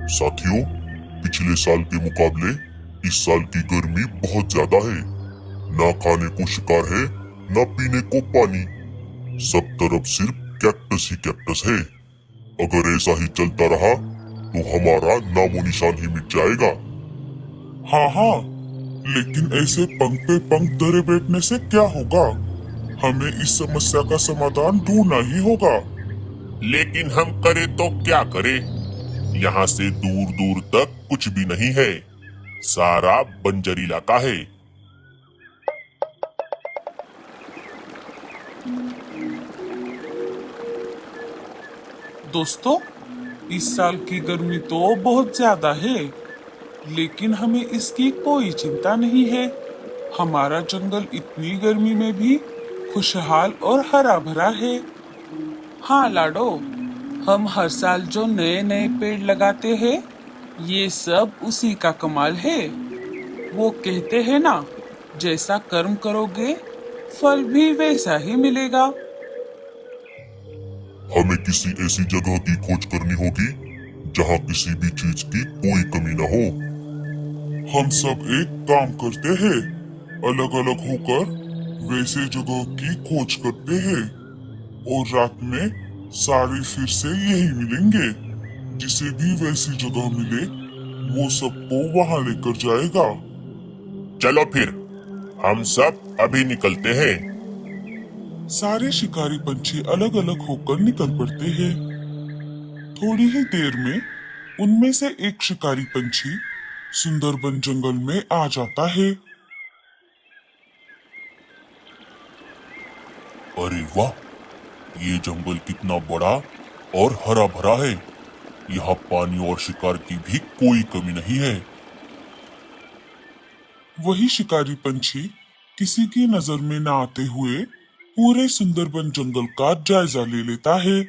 साथियों, पिछले साल के मुकाबले इस साल की गर्मी बहुत ज्यादा है। ना खाने को शिकार है, ना पीने को पानी। सब तरफ सिर्फ कैक्टस ही कैक्टस है। अगर ऐसा ही चलता रहा तो हमारा नामो निशान ही मिट जाएगा। हाँ हाँ, लेकिन ऐसे पंख पे पंख धरे बैठने से क्या होगा? हमें इस समस्या का समाधान ढूंढना ही होगा। लेकिन हम करें तो क्या करें? यहाँ से दूर दूर तक कुछ भी नहीं है। सारा बंजर इलाका है। दोस्तों, इस साल की गर्मी तो बहुत ज्यादा है, लेकिन हमें इसकी कोई चिंता नहीं है। हमारा जंगल इतनी गर्मी में भी खुशहाल और हरा भरा है। हाँ लाडो, हम हर साल जो नए नए पेड़ लगाते हैं, ये सब उसी का कमाल है। वो कहते हैं ना, जैसा कर्म करोगे फल भी वैसा ही मिलेगा। हमें किसी ऐसी जगह की खोज करनी होगी जहाँ किसी भी चीज की कोई कमी न हो। हम सब एक काम करते हैं, अलग अलग होकर वैसे जगह की खोज करते हैं और रात में सारे फिर से यही मिलेंगे। जिसे भी वैसी जगह मिले वो सबको वहां लेकर जाएगा। चलो फिर, हम सब अभी निकलते हैं। सारे शिकारी पंछी अलग अलग होकर निकल पड़ते हैं। थोड़ी ही देर में उनमें से एक शिकारी पंछी सुंदरबन जंगल में आ जाता है। अरे वाह, ये जंगल कितना बड़ा और हरा भरा है। यहाँ पानी और शिकार की भी कोई कमी नहीं है। वही शिकारी पंछी किसी की नजर में न आते हुए पूरे सुंदरबन जंगल का जायजा ले लेता है।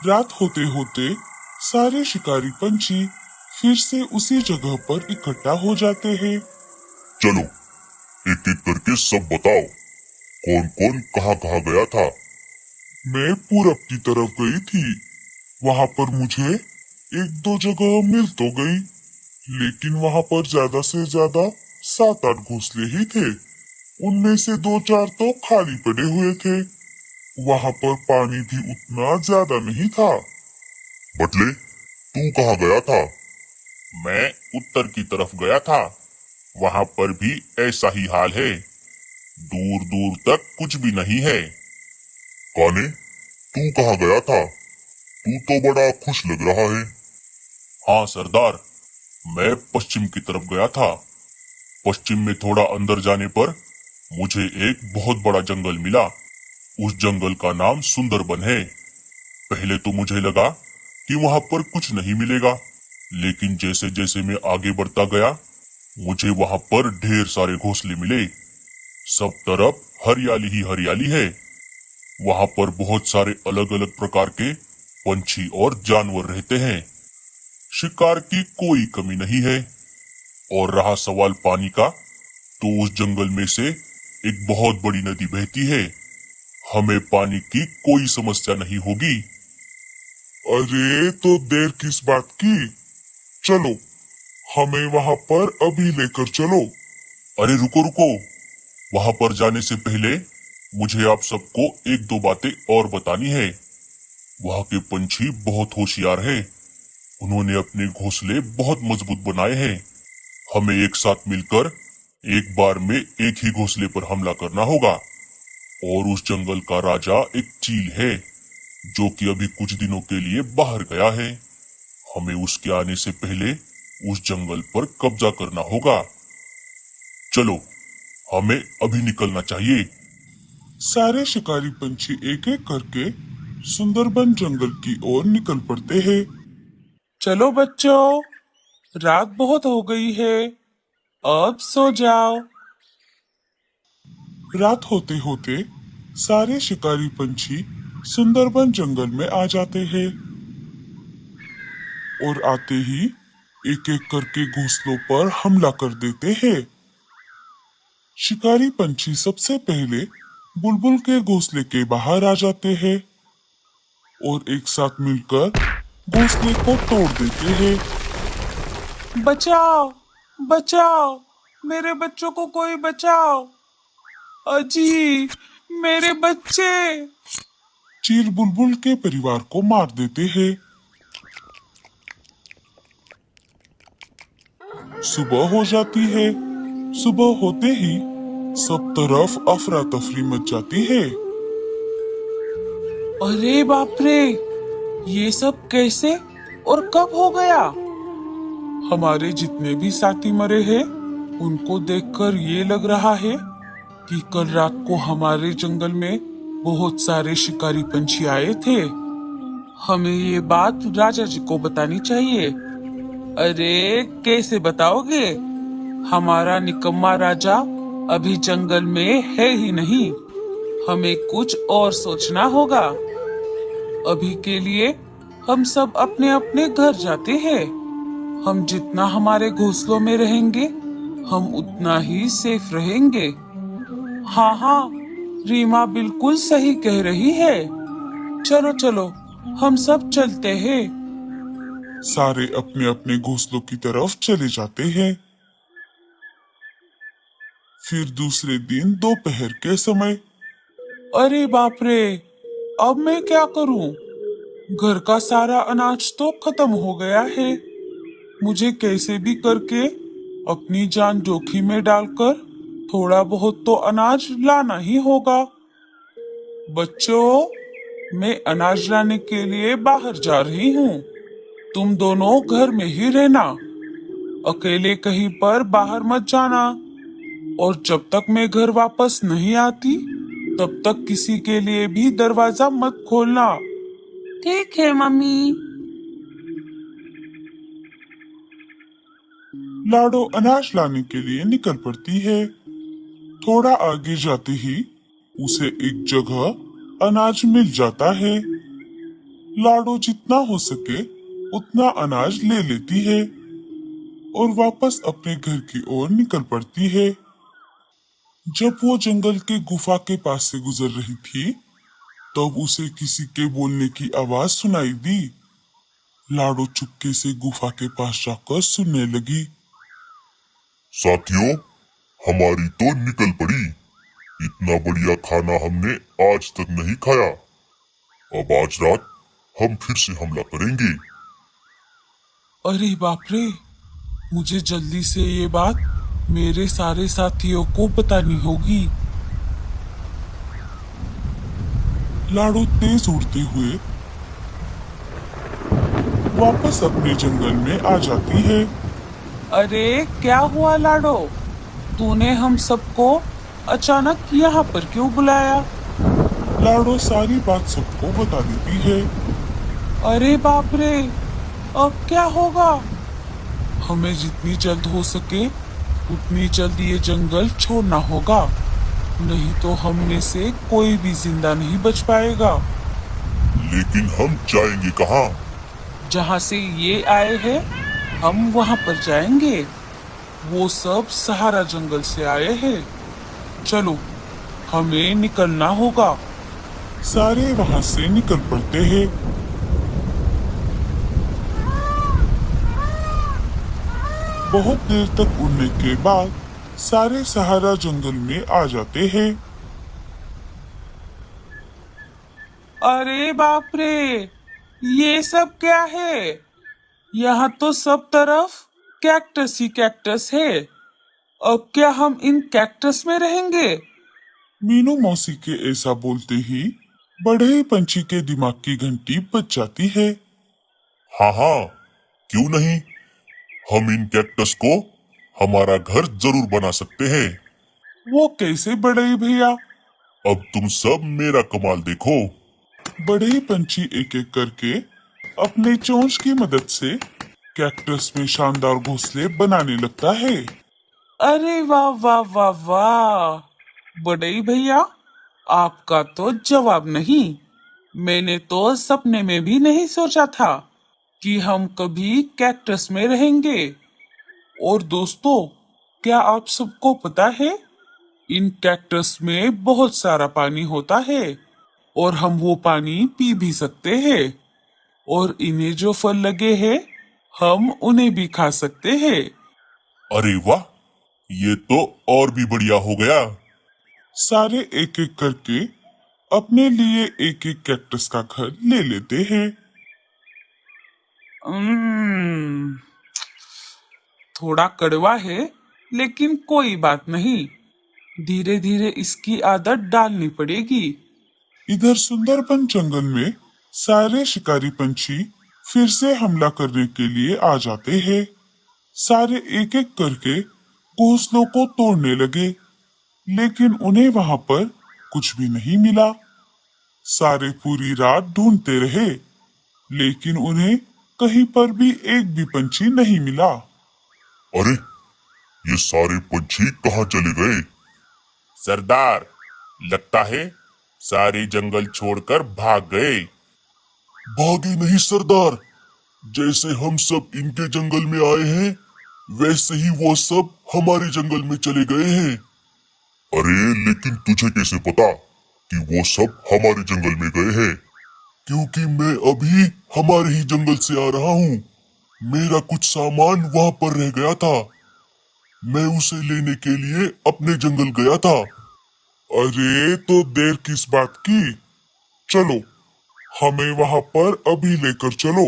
रात होते होते सारे शिकारी पंछी फिर से उसी जगह पर इकट्ठा हो जाते हैं। चलो, एक एक करके सब बताओ, कौन कौन कहाँ कहाँ गया था? मैं पूरब की तरफ गई थी। वहाँ पर मुझे एक दो जगह मिल तो गई, लेकिन वहाँ पर ज्यादा से ज्यादा 7-8 घोंसले ही थे। उनमें से 2-4 तो खाली पड़े हुए थे। वहाँ पर पानी भी उतना ज्यादा नहीं था। बटले, तू कहाँ गया था? मैं उत्तर की तरफ गया था। वहाँ पर भी ऐसा ही हाल है। दूर दूर तक कुछ भी नहीं है। काने, तू कहाँ गया था? तू तो बड़ा खुश लग रहा है। हाँ सरदार, मैं पश्चिम की तरफ गया था। पश्चिम में थोड़ा अंदर जाने पर मुझे एक बहुत बड़ा जंगल मिला। उस जंगल का नाम सुंदरबन है। पहले तो मुझे लगा कि वहाँ पर कुछ नहीं मिलेगा, लेकिन जैसे जैसे मैं आगे बढ़ता गया मुझे वहाँ पर ढेर सारे घोंसले मिले। सब तरफ हरियाली ही हरियाली है। वहाँ पर बहुत सारे अलग अलग प्रकार के पंछी और जानवर रहते हैं। शिकार की कोई कमी नहीं है। और रहा सवाल पानी का, तो उस जंगल में से एक बहुत बड़ी नदी बहती है। हमें पानी की कोई समस्या नहीं होगी। अरे तो देर किस बात की? चलो, हमें वहाँ पर अभी लेकर चलो। अरे रुको रुको, वहाँ पर जाने से पहले मुझे आप सबको एक दो बातें और बतानी है। वहाँ के पंछी बहुत होशियार हैं। उन्होंने अपने घोंसले बहुत मजबूत बनाए हैं। हमें एक साथ मिलकर एक बार में एक ही घोंसले पर हमला करना होगा। और उस जंगल का राजा एक चील है, जो कि अभी कुछ दिनों के लिए बाहर गया है। हमें उसके आने से पहले उस जंगल पर कब्जा करना होगा। चलो, हमें अभी निकलना चाहिए। सारे शिकारी पंछी एक एक करके सुंदरबन जंगल की ओर निकल पड़ते हैं। चलो बच्चों, रात बहुत हो गई है, अब सो जाओ। रात होते होते सारे शिकारी पंछी सुंदरबन जंगल में आ जाते हैं और आते ही एक एक करके घोंसलों पर हमला कर देते हैं। शिकारी पंछी सबसे पहले बुलबुल के घोंसले के बाहर आ जाते हैं और एक साथ मिलकर घोंसले को तोड़ देते हैं। बचाओ, बचाओ, मेरे बच्चों को कोई बचाओ। अजी, मेरे बच्चे। चील बुलबुल के परिवार को मार देते हैं। सुबह हो जाती है। सुबह होते ही सब तरफ अफरा तफरी मच जाती है। अरे बाप रे, ये सब कैसे और कब हो गया? हमारे जितने भी साथी मरे हैं, उनको देखकर ये लग रहा है कि कल रात को हमारे जंगल में बहुत सारे शिकारी पंछी आए थे। हमें ये बात राजा जी को बतानी चाहिए। अरे कैसे बताओगे? हमारा निकम्मा राजा अभी जंगल में है ही नहीं। हमें कुछ और सोचना होगा। अभी के लिए हम सब अपने अपने घर जाते हैं। हम जितना हमारे घोंसलों में रहेंगे, हम उतना ही सेफ रहेंगे। हाँ हाँ, रीमा बिल्कुल सही कह रही है। चलो चलो, हम सब चलते हैं। सारे अपने अपने घोंसलों की तरफ चले जाते हैं। फिर दूसरे दिन दोपहर के समय। अरे बाप रे, अब मैं क्या करूं? घर का सारा अनाज तो खत्म हो गया है। मुझे कैसे भी करके अपनी जान जोखिम में डालकर थोड़ा बहुत तो अनाज लाना ही होगा। बच्चों, मैं अनाज लाने के लिए बाहर जा रही हूँ। तुम दोनों घर में ही रहना। अकेले कहीं पर बाहर मत जाना। और जब तक मैं घर वापस नहीं आती, तब तक किसी के लिए भी दरवाजा मत खोलना। ठीक है मम्मी। लाडो अनाज लाने के लिए निकल पड़ती है। थोड़ा आगे जाते ही उसे एक जगह अनाज मिल जाता है। लाडो जितना हो सके उतना अनाज ले लेती है और वापस अपने घर की ओर निकल पड़ती है। जब वो जंगल के गुफा के पास से गुजर रही थी, तब उसे किसी के बोलने की आवाज सुनाई दी। लाडो चुपके से गुफा के पास जाकर सुनने लगी। साथियों, हमारी तो निकल पड़ी। इतना बढ़िया खाना हमने आज तक नहीं खाया। अब आज रात हम फिर से हमला करेंगे। अरे बाप रे, मुझे जल्दी से ये बात मेरे सारे साथियों को बतानी होगी। लाडो तेज उड़ते हुए वापस अपने जंगल में आ जाती है। अरे क्या हुआ लाडो? तूने हम सबको अचानक यहाँ पर क्यों बुलाया? लाडो सारी बात सबको बता देती है। अरे बाप रे, अब क्या होगा? हमें जितनी जल्द हो सके उतनी जल्द ये जंगल छोड़ना होगा, नहीं तो हम में से कोई भी जिंदा नहीं बच पाएगा। लेकिन हम जाएंगे कहाँ? जहाँ से ये आए हैं, हम वहाँ पर जाएंगे। वो सब सहारा जंगल से आए हैं। चलो, हमें निकलना होगा। सारे वहां से निकल पड़ते हैं। बहुत देर तक उड़ने के बाद सारे सहारा जंगल में आ जाते हैं। अरे बाप रे, ये सब क्या है? यहाँ तो सब तरफ कैक्टस ही कैक्टस है। अब क्या हम इन कैक्टस में रहेंगे? मीनू मौसी के ऐसा बोलते ही बड़े पंछी के दिमाग की घंटी बज जाती है। हाँ हाँ, क्यों नहीं। हम इन कैक्टस को हमारा घर जरूर बना सकते हैं। वो कैसे बड़े भैया? अब तुम सब मेरा कमाल देखो। बड़े पंछी एक एक करके अपने चोंच की मदद से कैक्टस में शानदार घोंसले बनाने लगता है। अरे वाह वाह वाह वाह, बड़े भैया, आपका तो जवाब नहीं। मैंने तो सपने में भी नहीं सोचा था कि हम कभी कैक्टस में रहेंगे। और दोस्तों, क्या आप सबको पता है, इन कैक्टस में बहुत सारा पानी होता है और हम वो पानी पी भी सकते हैं। और इन्हें जो फल लगे हैं हम उन्हें भी खा सकते हैं। अरे वाह, ये तो और भी बढ़िया हो गया। सारे एक एक करके अपने लिए एक एक कैक्टस का घर ले लेते हैं। उम्म, थोड़ा कड़वा है लेकिन कोई बात नहीं, धीरे धीरे इसकी आदत डालनी पड़ेगी। इधर सुंदरबन जंगल में सारे शिकारी पंछी फिर से हमला करने के लिए आ जाते हैं। सारे एक एक करके घोंसलों को तोड़ने लगे, लेकिन उन्हें वहां पर कुछ भी नहीं मिला। सारे पूरी रात ढूंढते रहे, लेकिन उन्हें कहीं पर भी एक भी पंछी नहीं मिला। अरे, ये सारे पंछी कहाँ चले गए? सरदार, लगता है सारे जंगल छोड़कर भाग गए। भागे नहीं सरदार, जैसे हम सब इनके जंगल में आए हैं वैसे ही वो सब हमारे जंगल में चले गए हैं। अरे लेकिन तुझे कैसे पता कि वो सब हमारे जंगल में गए हैं? क्योंकि मैं अभी हमारे ही जंगल से आ रहा हूँ। मेरा कुछ सामान वहाँ पर रह गया था, मैं उसे लेने के लिए अपने जंगल गया था। अरे तो देर किस बात की, चलो हमें वहां पर अभी लेकर चलो।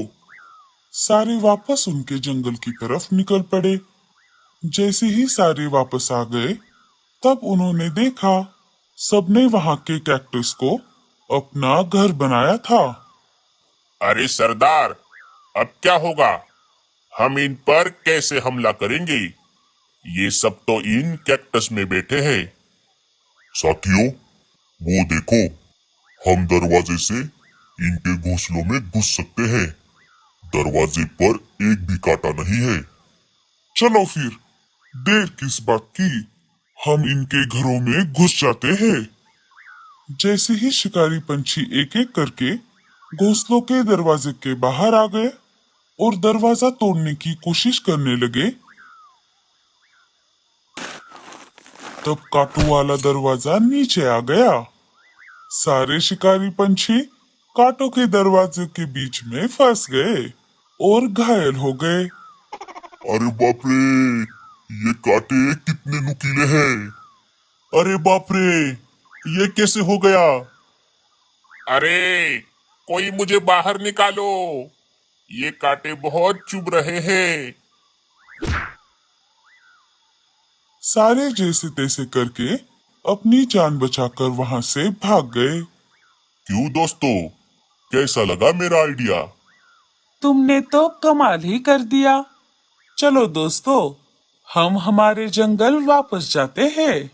सारे वापस उनके जंगल की तरफ निकल पड़े। जैसे ही सारे वापस आ गए तब उन्होंने देखा सबने वहां के कैक्टस को अपना घर बनाया था। अरे सरदार, अब क्या होगा? हम इन पर कैसे हमला करेंगे? ये सब तो इन कैक्टस में बैठे हैं। साथियों, वो देखो, हम दरवाजे से इनके घोंसलों में घुस सकते हैं। दरवाजे पर एक भी कांटा नहीं है। चलो फिर देर किस बात की, हम इनके घरों में घुस जाते हैं। जैसे ही शिकारी पंछी एक एक करके घोंसलों के दरवाजे के बाहर आ गए और दरवाजा तोड़ने की कोशिश करने लगे, तब कांटों वाला दरवाजा नीचे आ गया। सारे शिकारी पंछी कांटों के दरवाजे के बीच में फंस गए और घायल हो गए। अरे बाप रे, ये कांटे कितने नुकीले हैं। अरे बाप रे, ये कैसे हो गया? अरे कोई मुझे बाहर निकालो, ये कांटे बहुत चुभ रहे हैं। सारे जैसे तैसे करके अपनी जान बचाकर वहां से भाग गए। क्यों दोस्तों, कैसा लगा मेरा आइडिया? तुमने तो कमाल ही कर दिया। चलो दोस्तों, हम हमारे जंगल वापस जाते हैं।